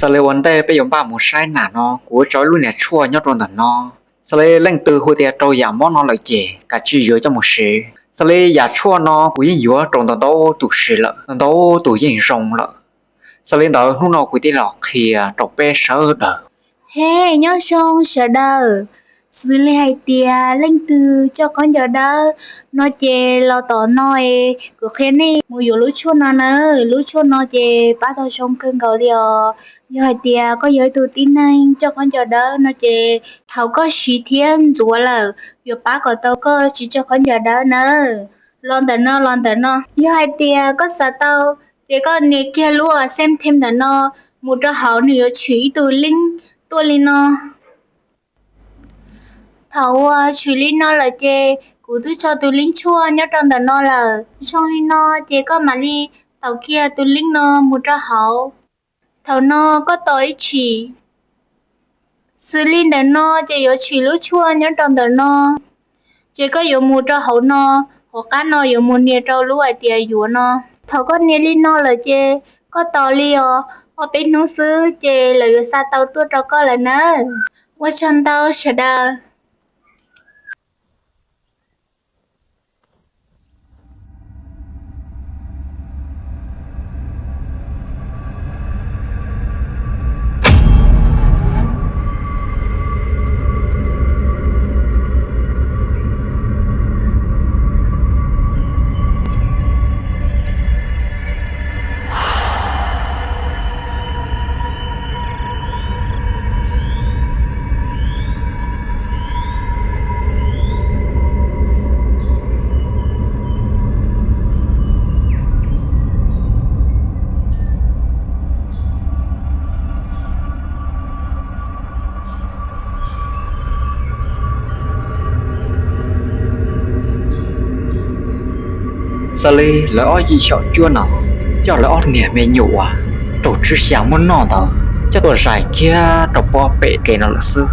sau này vấn đề bây giờ ba một sai nản nó của cháu luôn nè chua nhót trong tận nó sau này lên từ hồi tiệt trâu giảm món nó lại chè cả chỉ dưới cho một sự sau này giả chua nó của những dưới trong tận đó tụ sự lợ tận đó tụ những rồng lợ sau này đó lúc nào của tiệt lọ khi trâu bé sợ đỡ Hey, nhớ xong sợ đờ. Xử lý hai tia lên từ cho con giờ đỡ. Nó chê lo tỏ nói. Cứ khen đi. Mùi dụ lũ chua nó nơ. Lũ chua nó chê. Bá tao xong cơn cầu liò. Giờ hai tia có giới tự tin này. Cho con giờ đỡ. Nó chê. Thảo có sĩ thiên rùa lờ. Giờ bá có tao có chỉ cho con giờ đỡ nơ. Lon tờ nó, lon tờ nó. Giờ hai tia có sợ tao. Chê có nè kia lúa xem thêm tờ nó. Một trò hảo nữa chỉ từ linh. Tôi linh nó thầu chửi linh nó là chê cú tôi cho tôi linh chua nhớ trong đó nó là trong linh nó chê có mà đi tàu kia tôi linh nó một trò hậu thầu nó có tối chỉ xử linh đó nó chê có chỉ lúc chua nhớ trong đó nó chê có có một trò hậu nó hoặc cá nó có một nia trâu lúa ai tiề dùa nó thầu có nia linh nó là chê có tàu liò ở bên nông sư chê là vừa xa tàu tua trò có là nơ qua chân tàu sẽ đờ sau này lỡ ở gì sợ chua nó cho lỡ ở nè mẹ nhủ trâu chứ sáng muốn nọ đó cho tôi giải kia trâu bò bể kề nó là xưa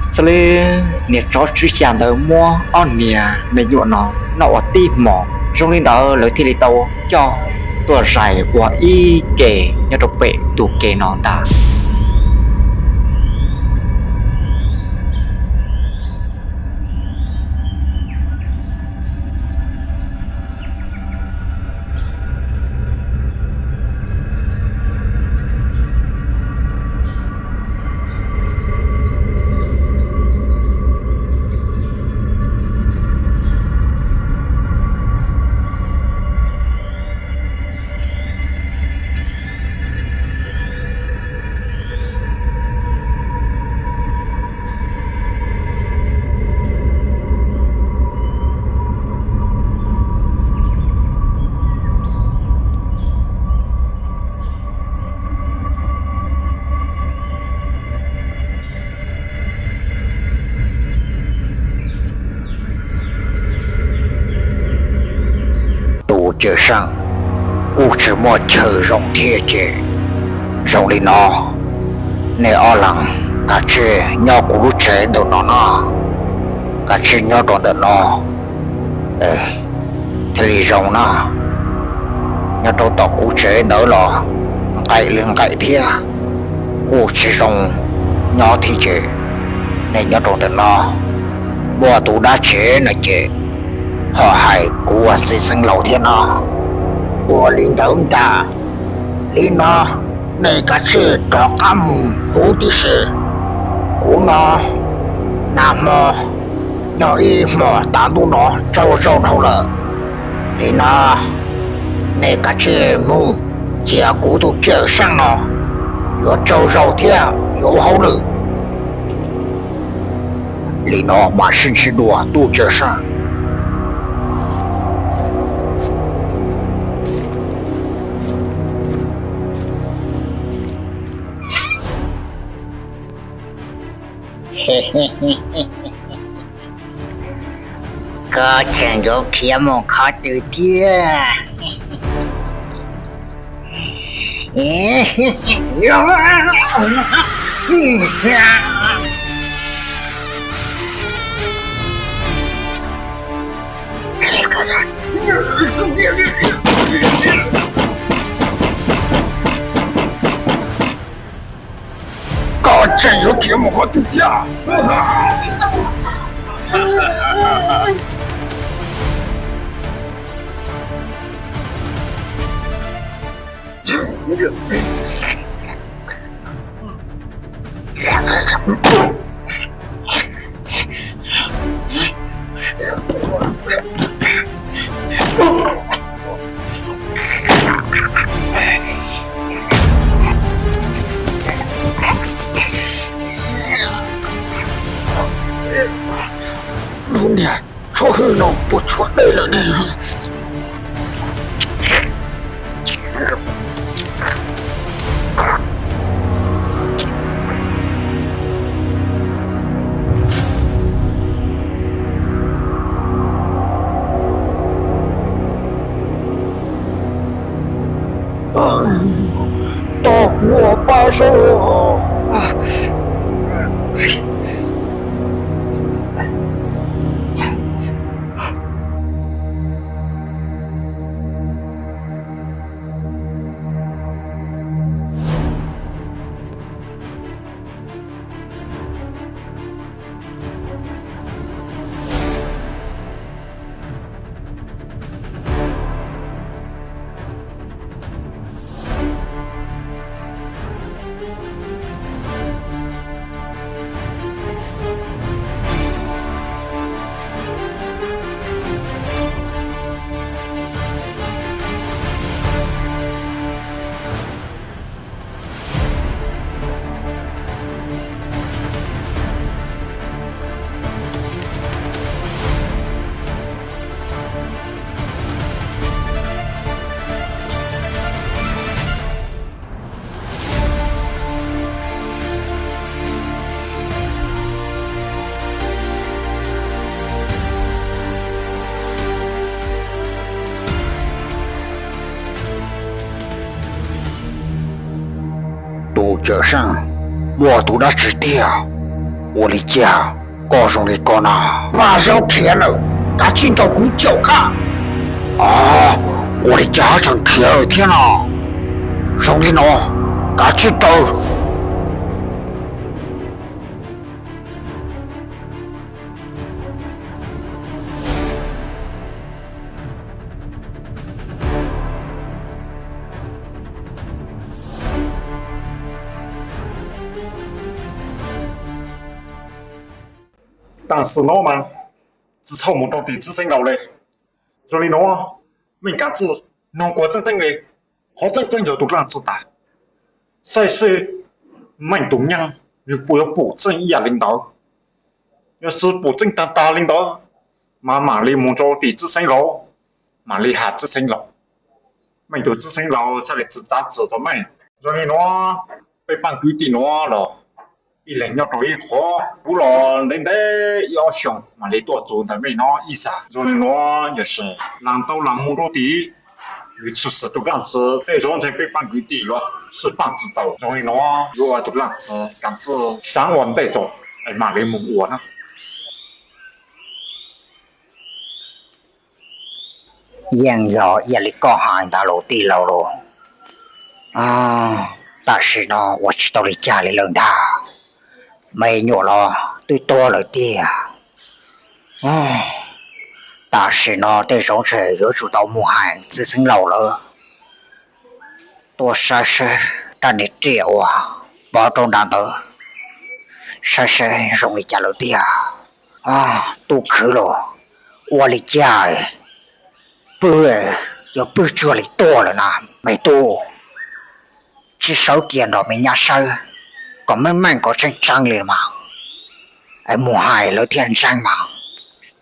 sau này nè trâu chứ sáng đó mua ở nè mẹ nhủ nó ở tim mỏ trong lên đó lỡ thì lấy tàu cho tôi giải qua y kề nhà trâu bể đủ kề nó ta街上，我只摸车上贴街，上里喏，你二郎，他只鸟咕噜车都喏喏，他只鸟多的喏，thế里上喏，鸟多到咕车喏咯，改零改贴，我只上鸟贴街，你鸟多的喏，我都打车那街。họ hay của xây dựng lâu thiên nó của linh thống ta linh nó này cả sự trọ cam hữu tí sự của nó nam mô nhỏ y mò tán tu nó trâu trâu thâu lợ linh nó này cả sự mù chia của tu chờ sang nó có trâu trâu thiên có hậu lực linh nó mà sinh sinh đùa tu chờ sang có chẳng có kia một khó tự tia 真有天幕和度假。龙年出去弄不出来了呢。到我把手啊！读者上，我读了纸条，我的家告诉你讲了，晚上开了，赶紧找狗叫看。啊，我的家上开了天了，兄弟喏，赶紧找。但是喏嘛，自从我到底自身老嘞，所以喏，mình cả sự nó có chân chân này, khó chân chân nhiều tục làm tự tại, sai sai mạnh đúng nhang, như bổ chân ý lãnh đạo, như sự bổ chân ta lãnh đạo, mà li muốn cho thì tự身老，mà li hạ tự身老，mình tự身老才来自家自的mình，所以喏，被办规定喏了。一人要做一科，不了人家要想嘛，你多做的没喏意思，所以喏也是难到难木落地，有次事都干子，对上才被办规定了，是办知道，所以喏有啊都干子，干子3万带走，哎妈的蒙我呢。ยังยออย่าลิก็หายตาโลตีเราโล但是呢，我知道你家里人的。没有了，对多了点。但是呢，对上次又受到母害，自身老了，多晒晒，但你只有保重大德，晒晒容易家了点都去了，我的家不又不做里多了呢，没多，至少见到没伢事。có mấy mang có tranh trăng liền mà em mùa hai lỡ thiên trăng mà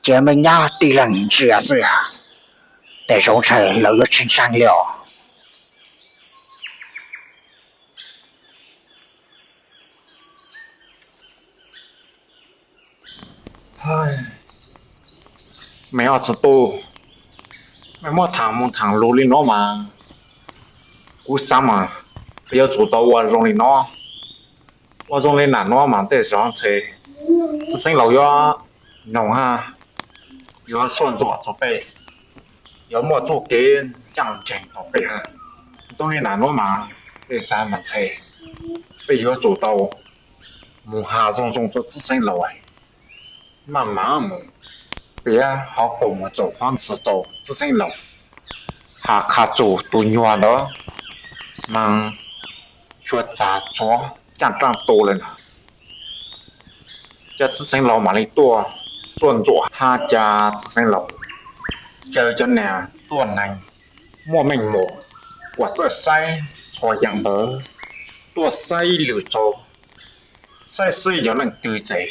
chỉ mình nhá tí lần gì rồi để giống trời lỡ tranh trăng liệu mẹ ở chỗ tôi mẹ mua thằng lô lên nó mà cú sao mà bây giờ chỗ tôi qua rồi nó我种的南瓜嘛，得上车，自身老要弄哈，要算做准备，要么做给降钱准备哈，种的南瓜嘛，得3万车，被要做到，母下种种做自身楼哎，慢慢母别好狗么走方式走自身楼，下卡住都远的，忙说咋做讲这样多了呢？这自身楼嘛里多，顺着下家自身楼，这就那多难，莫名莫，我这塞错样的，多塞溜走。sai xây有人对贼，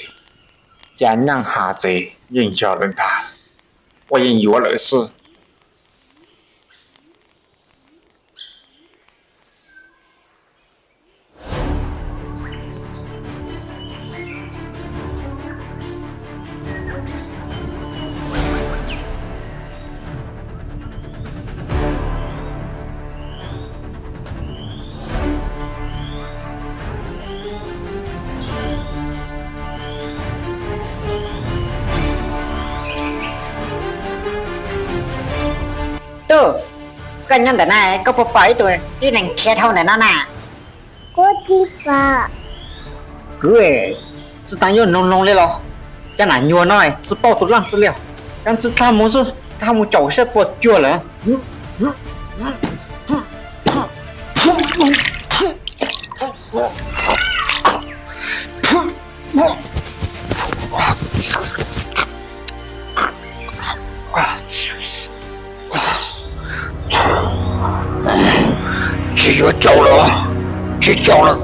家让下贼，应叫人他，我应有儿是。Tuh, kanya dah naik ke papa itu, dia neng kia tahu dah nana. Có đi phà. Gue, chỉ tao nhớ nông nông lên lo, cha nãy nhua nói, chỉ bao tụi lăng xử liệu, đang chỉ tham muốn chậu sẽ bột chua rồi. Chỉ có cháu là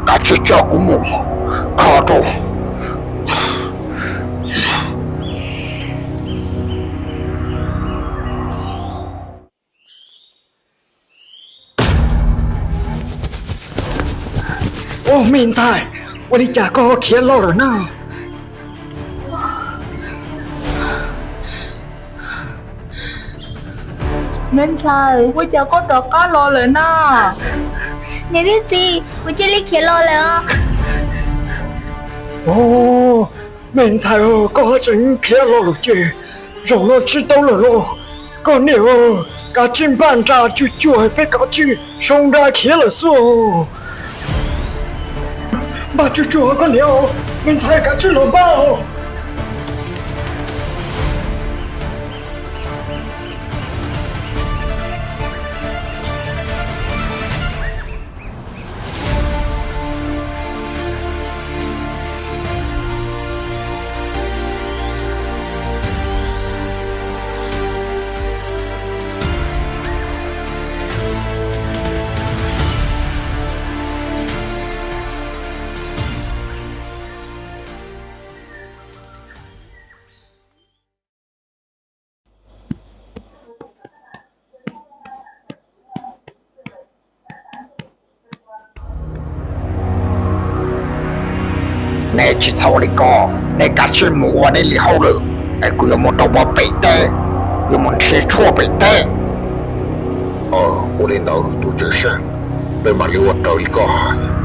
cả chỉ cháu của mù khó trâu. Ô, mình sai,我的家哥贴老了呢。Nên sai, tôi chả có trò cá loเลยนะ Nè biết gì, tôi chỉ lấy kia loเลย Ồ, mình sai có chính kia lo được chứ, rồi nó chỉ đâu là lo. Còn nếu cả trên bàn trà chú chuối phải có chứ, xong ra kia là số. Bà chú chuối còn nếu mình sai cả chứ lo bao. Nè chỉ sau đi co, nè cả chỉ mù nè li hậu rồi, ai cứ muốn đâu bỏ bể tê, cứ muốn xe chua bể tê. 我领导都只是被马里我找一个。